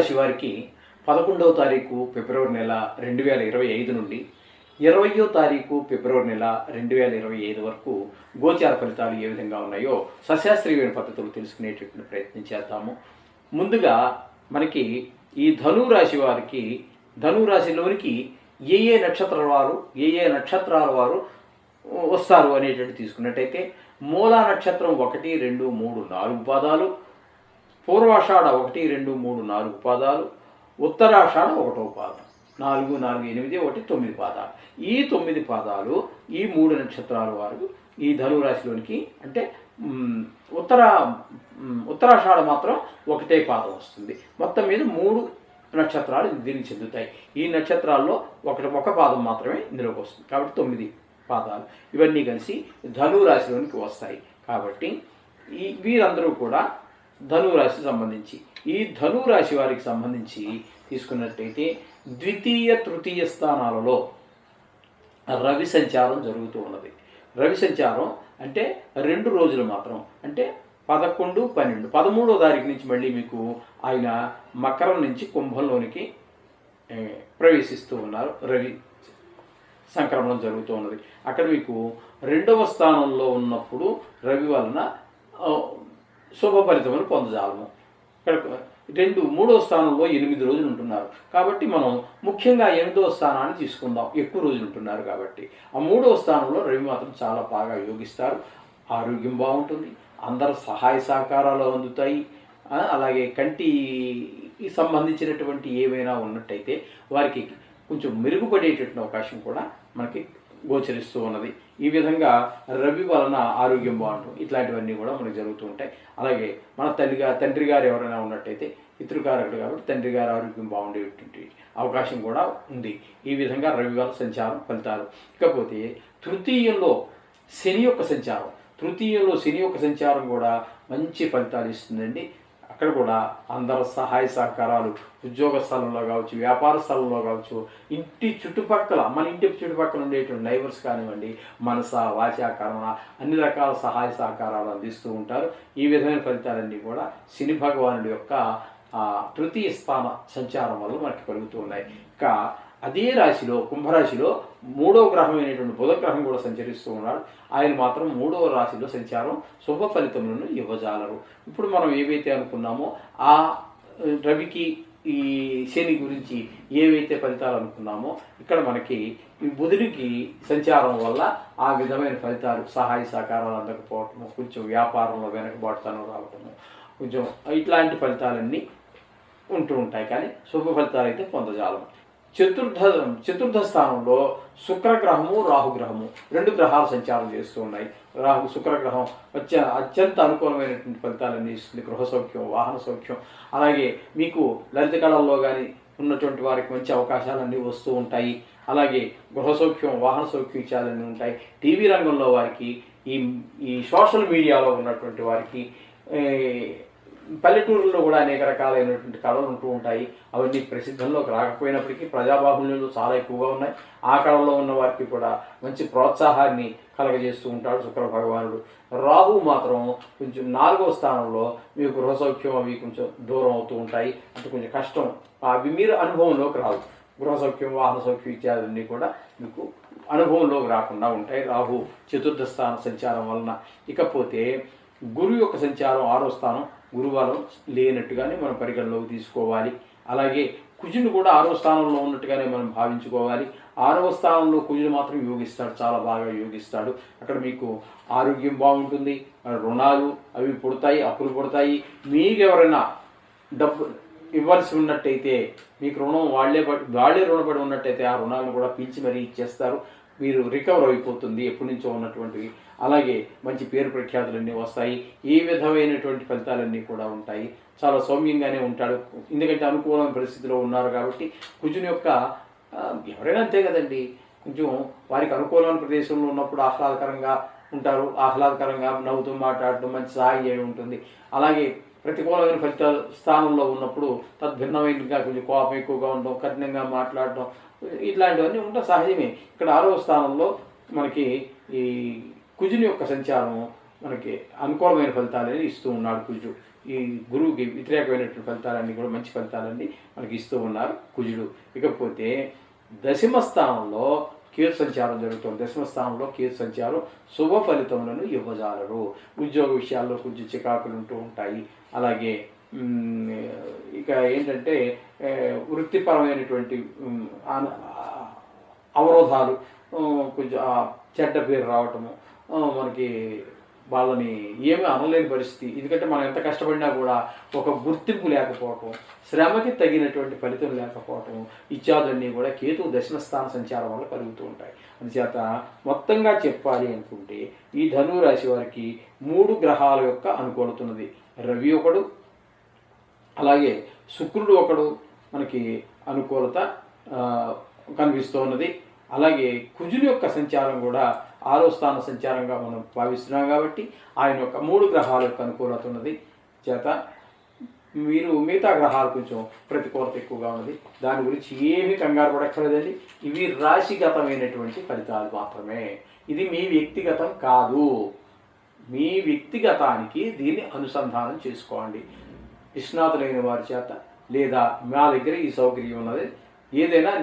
రాశి వారికి 11వ తారీఖు ఫిబ్రవరి నెల 2025 నుండి 20వ తారీఖు ఫిబ్రవరి నెల 2025 వరకు గోచార ఫలితాలు ఏ విధంగా ఉన్నాయో సశాస్త్రీయమైన పద్ధతులు తెలుసుకునేటటువంటి ప్రయత్నం చేద్దాము. ముందుగా మనకి ఈ ధనురాశి వారికి ధనురాశిలోనికి ఏ నక్షత్రాల వారు వస్తారు అనేటువంటి తీసుకున్నట్టయితే మూలా నక్షత్రం 1, 2, 3, 4 పాదాలు, పూర్వాషాఢ 1, 2, 3, 4 పాదాలు, ఉత్తరాషాఢ 1వ పాదం, 4, 4, 8, 1, 9 పాదాలు. ఈ 9 పాదాలు ఈ 3 నక్షత్రాల వారు ఈ ధనురాశిలోనికి అంటే ఉత్తరాషాఢ మాత్రం 1వ పాదం వస్తుంది. మొత్తం మీద 3 నక్షత్రాలు దీనికి చెందుతాయి. ఈ నక్షత్రాల్లో ఒక పాదం మాత్రమే ఇందులోకి వస్తుంది. కాబట్టి 9 పాదాలు ఇవన్నీ కలిసి ధనురాశిలోనికి వస్తాయి. కాబట్టి వీరందరూ కూడా ధనురాశికి సంబంధించి ఈ ధనురాశి వారికి సంబంధించి తీసుకున్నట్టయితే ద్వితీయ తృతీయ స్థానాలలో రవి సంచారం జరుగుతూ ఉన్నది. రవి సంచారం అంటే 2 రోజులు మాత్రం, అంటే 11, 12, 13వ తారీఖు నుంచి మళ్ళీ మీకు ఆయన మకరం నుంచి కుంభంలోనికి ప్రవేశిస్తూ ఉన్నారు. రవి సంక్రమణం జరుగుతూ ఉన్నది. అక్కడ మీకు 2వ స్థానంలో ఉన్నప్పుడు రవి వలన శుభ ఫలితములు పొందజాలము. ఇక్కడ 3వ స్థానంలో 8 రోజులు ఉంటున్నారు. కాబట్టి మనం ముఖ్యంగా 8వ స్థానాన్ని తీసుకుందాం. ఎక్కువ రోజులు ఉంటున్నారు కాబట్టి ఆ 3వ స్థానంలో రవి మాత్రం చాలా బాగా యోగిస్తారు. ఆరోగ్యం బాగుంటుంది, అందరు సహాయ సహకారాలు అందుతాయి. అలాగే కంటికి సంబంధించినటువంటి ఏవైనా ఉన్నట్టయితే వారికి కొంచెం మెరుగుపడేటటువంటి అవకాశం కూడా మనకి గోచరిస్తూ ఉన్నది. ఈ విధంగా రవి వలన ఆరోగ్యం బాగుంటుంది. ఇట్లాంటివన్నీ కూడా మనకు జరుగుతూ ఉంటాయి. అలాగే మన తండ్రి గారు ఎవరైనా ఉన్నట్టయితే పితృకారకుడు కాబట్టి తండ్రి గారి ఆరోగ్యం బాగుండేటువంటి అవకాశం కూడా ఉంది. ఈ విధంగా రవి వల్ల సంచారం ఫలితాలు. ఇకపోతే తృతీయంలో శని యొక్క సంచారం కూడా మంచి ఫలితాలు ఇస్తుందండి. అక్కడ కూడా అందరు సహాయ సహకారాలు ఉద్యోగ స్థలంలో కావచ్చు, వ్యాపార స్థలంలో కావచ్చు, మన ఇంటి చుట్టుపక్కల ఉండేటువంటి నైబర్స్ కానివ్వండి, మనస వాచ కర్మ అన్ని రకాల సహాయ సహకారాలు అందిస్తూ ఉంటారు. ఈ విధమైన ఫలితాలన్నీ కూడా శని భగవానుడి యొక్క తృతీయ స్థాన సంచారం వల్ల మనకి కలుగుతూ ఉన్నాయి. ఇంకా అదే రాశిలో కుంభరాశిలో 3వ గ్రహమైనటువంటి బుధ గ్రహం కూడా సంచరిస్తూ ఉన్నాడు. ఆయన మాత్రం 3వ రాశిలో సంచారం శుభ ఫలితములను ఇవ్వజాలరు. ఇప్పుడు మనం ఏవైతే అనుకున్నామో ఆ రవికి ఈ శని గురించి ఏవైతే ఫలితాలు అనుకున్నామో ఇక్కడ మనకి ఈ బుధుడికి సంచారం వల్ల ఆ విధమైన ఫలితాలు సహాయ సహకారాలు అందకపోవటము, కొంచెం వ్యాపారంలో వెనకబాటుతనం రావటము, కొంచెం ఇట్లాంటి ఫలితాలన్నీ ఉంటూ ఉంటాయి. కానీ శుభ ఫలితాలు అయితే పొందజాలము. చతుర్థ స్థానంలో శుక్రగ్రహము, రాహుగ్రహము 2 గ్రహాలు సంచారం చేస్తూ ఉన్నాయి. శుక్రగ్రహం అత్యంత అనుకూలమైనటువంటి ఫలితాలన్నీ ఇస్తుంది. గృహ సౌఖ్యం, వాహన సౌఖ్యం, అలాగే మీకు లలిత కళల్లో కానీ ఉన్నటువంటి వారికి మంచి అవకాశాలన్నీ వస్తూ ఉంటాయి. అలాగే గృహ సౌఖ్యం, వాహన సౌఖ్యం ఇచ్చాలన్నీ ఉంటాయి. టీవీ రంగంలో వారికి, ఈ సోషల్ మీడియాలో ఉన్నటువంటి వారికి, పల్లెటూరుల్లో కూడా అనేక రకాలైనటువంటి కళలు ఉంటూ ఉంటాయి. అవన్నీ ప్రసిద్ధంలోకి రాకపోయినప్పటికీ ప్రజాబాహుల్యంలో చాలా ఎక్కువగా ఉన్నాయి. ఆ కళల్లో ఉన్న వారికి కూడా మంచి ప్రోత్సాహాన్ని కలగజేస్తూ ఉంటాడు శుక్ర భగవానుడు. రాహు మాత్రం కొంచెం 4వ స్థానంలో మీకు గృహ సౌఖ్యం అవి కొంచెం దూరం అవుతూ ఉంటాయి. అంటే కొంచెం కష్టం, అవి మీరు అనుభవంలోకి రావు. గృహ సౌఖ్యం, వాహన సౌఖ్యం ఇత్యాదన్నీ కూడా మీకు అనుభవంలోకి రాకుండా ఉంటాయి రాహు చతుర్థ స్థాన సంచారం వలన. ఇకపోతే గురువు యొక్క సంచారం 6వ స్థానం, గురువారం లేనట్టుగానే మనం పరిగణలోకి తీసుకోవాలి. అలాగే కుజుడు కూడా 6వ స్థానంలో ఉన్నట్టుగానే మనం భావించుకోవాలి. 6వ స్థానంలో కుజుడు మాత్రం యోగిస్తాడు, చాలా బాగా యోగిస్తాడు. అక్కడ మీకు ఆరోగ్యం బాగుంటుంది, రుణాలు అవి పుడతాయి, అప్పులు పుడతాయి. మీకు ఎవరైనా డబ్బు ఇవ్వాల్సి ఉన్నట్టయితే మీకు రుణం వాళ్ళే రుణపడి ఉన్నట్టయితే ఆ రుణాలను కూడా పిలిచి మరీ ఇచ్చేస్తారు. మీరు రికవర్ అయిపోతుంది ఎప్పటి నుంచో ఉన్నటువంటివి. అలాగే మంచి పేరు ప్రఖ్యాతులన్నీ వస్తాయి. ఈ విధమైనటువంటి ఫలితాలన్నీ కూడా ఉంటాయి. చాలా సౌమ్యంగానే ఉంటాడు, ఎందుకంటే అనుకూలమైన పరిస్థితిలో ఉన్నారు కాబట్టి. కుజుని యొక్క ఎవరైనా అంతే కదండి, కొంచెం వారికి అనుకూలమైన ప్రదేశంలో ఉన్నప్పుడు ఆహ్లాదకరంగా ఉంటారు, ఆహ్లాదకరంగా నవ్వుతూ మాట్లాడటం, మంచి సహాయం చేయడం ఉంటుంది. అలాగే ప్రతికూలమైన ఫలితాల స్థానంలో ఉన్నప్పుడు తద్భిన్నమైనగా కొంచెం కోపం ఎక్కువగా ఉండడం, కఠినంగా మాట్లాడటం, ఇట్లాంటివన్నీ ఉంటా సహజమే. ఇక్కడ 6వ స్థానంలో మనకి ఈ కుజుని యొక్క సంచారం మనకి అనుకూలమైన ఫలితాలని ఇస్తూ ఉన్నాడు కుజుడు. ఈ గురువుకి వ్యతిరేకమైనటువంటి ఫలితాలన్నీ కూడా మంచి ఫలితాలన్నీ మనకి ఇస్తూ ఉన్నారు కుజుడు. ఇకపోతే దశమ స్థానంలో కేతు సంచారం జరుగుతుంది. దశమ స్థానంలో కేతు సంచారం శుభ ఫలితములను ఇవ్వజాలరు. ఉద్యోగ విషయాల్లో కొంచెం చికాకులు ఉంటూ ఉంటాయి. అలాగే ఇక ఏంటంటే వృత్తిపరమైనటువంటి అవరోధాలు, కొంచెం చెడ్డ పేరు రావటము, మనకి వాళ్ళని ఏమీ అనలేని పరిస్థితి. ఎందుకంటే మనం ఎంత కష్టపడినా కూడా ఒక గుర్తింపు లేకపోవటం, శ్రమకి తగినటువంటి ఫలితం లేకపోవటం ఇత్యాదులన్నీ కూడా కేతు దశమ స్థాన సంచారం వల్ల కలుగుతూ ఉంటాయి. అందుచేత మొత్తంగా చెప్పాలి అనుకుంటే ఈ ధనువు రాశి వారికి 3 గ్రహాల యొక్క అనుకూలత ఉన్నది. రవి ఒకడు, అలాగే శుక్రుడు ఒకడు మనకి అనుకూలత కనిపిస్తూ ఉన్నది. అలాగే కుజుని యొక్క సంచారం కూడా 6వ స్థాన సంచారంగా మనం భావిస్తున్నాం కాబట్టి ఆయన యొక్క 3 గ్రహాల యొక్క అనుకూలత ఉన్నది. చేత మీరు మిగతా గ్రహాలు కొంచెం ప్రతికూలత ఎక్కువగా ఉన్నది. దాని గురించి ఏమీ కంగారు పడక్కర్లేదండి. ఇవి రాశిగతమైనటువంటి ఫలితాలు మాత్రమే. ఇది మీ వ్యక్తిగతం కాదు. మీ వ్యక్తిగతానికి దీన్ని అనుసంధానం చేసుకోండి. నిష్ణాతులైన వారి చేత లేదా మా దగ్గర ఈ సౌకర్యం ఉన్నది. ఏదైనా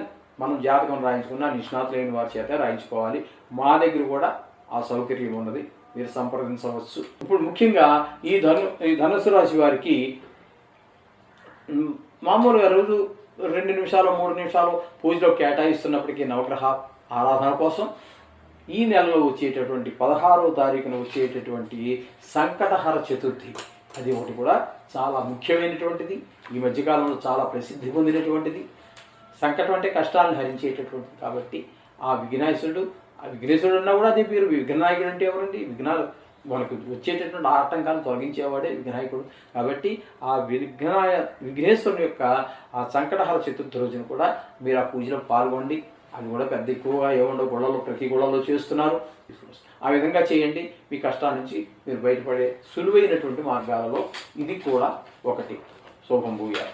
మనం జాతకం రాయించుకున్నా నిష్ణాతులైన వారి చేత రాయించుకోవాలి. మా దగ్గర కూడా ఆ సౌకర్యం ఉన్నది, మీరు సంప్రదించవచ్చు. ఇప్పుడు ముఖ్యంగా ఈ ధనుసు రాశి వారికి మామూలుగా రోజు 2 నిమిషాలు 3 నిమిషాలు పూజలో కేటాయిస్తున్నప్పటికీ నవగ్రహ ఆరాధన కోసం ఈ నెలలో వచ్చేటటువంటి 16వ తారీఖున వచ్చేటటువంటి సంకటహర చతుర్థి, అది ఒకటి కూడా చాలా ముఖ్యమైనటువంటిది. ఈ మధ్యకాలంలో చాలా ప్రసిద్ధి పొందినటువంటిది. సంకటం అంటే కష్టాలను హరించేటటువంటిది కాబట్టి ఆ విఘ్నేశ్వరుడు ఉన్నా కూడా అదే పేరు. విఘ్నాయకుడు అంటే ఎవరండి? విఘ్నాలు మనకు వచ్చేటటువంటి ఆటంకాలను తొలగించేవాడే విఘ్నాయకుడు. కాబట్టి ఆ విఘ్నేశ్వరుని యొక్క ఆ సంకటహర చతుర్థి రోజున కూడా మీరు ఆ పూజలో పాల్గొండి. అది కూడా పెద్ద ఎక్కువగా ఏముండవు, గుళ్ళలో ప్రతి గుళ్ళలో చేస్తున్నారు. ఆ విధంగా చేయండి. మీ కష్టాల నుంచి మీరు బయటపడే సులువైనటువంటి మార్గాలలో ఇది కూడా ఒకటి. శుభం భూయాలు.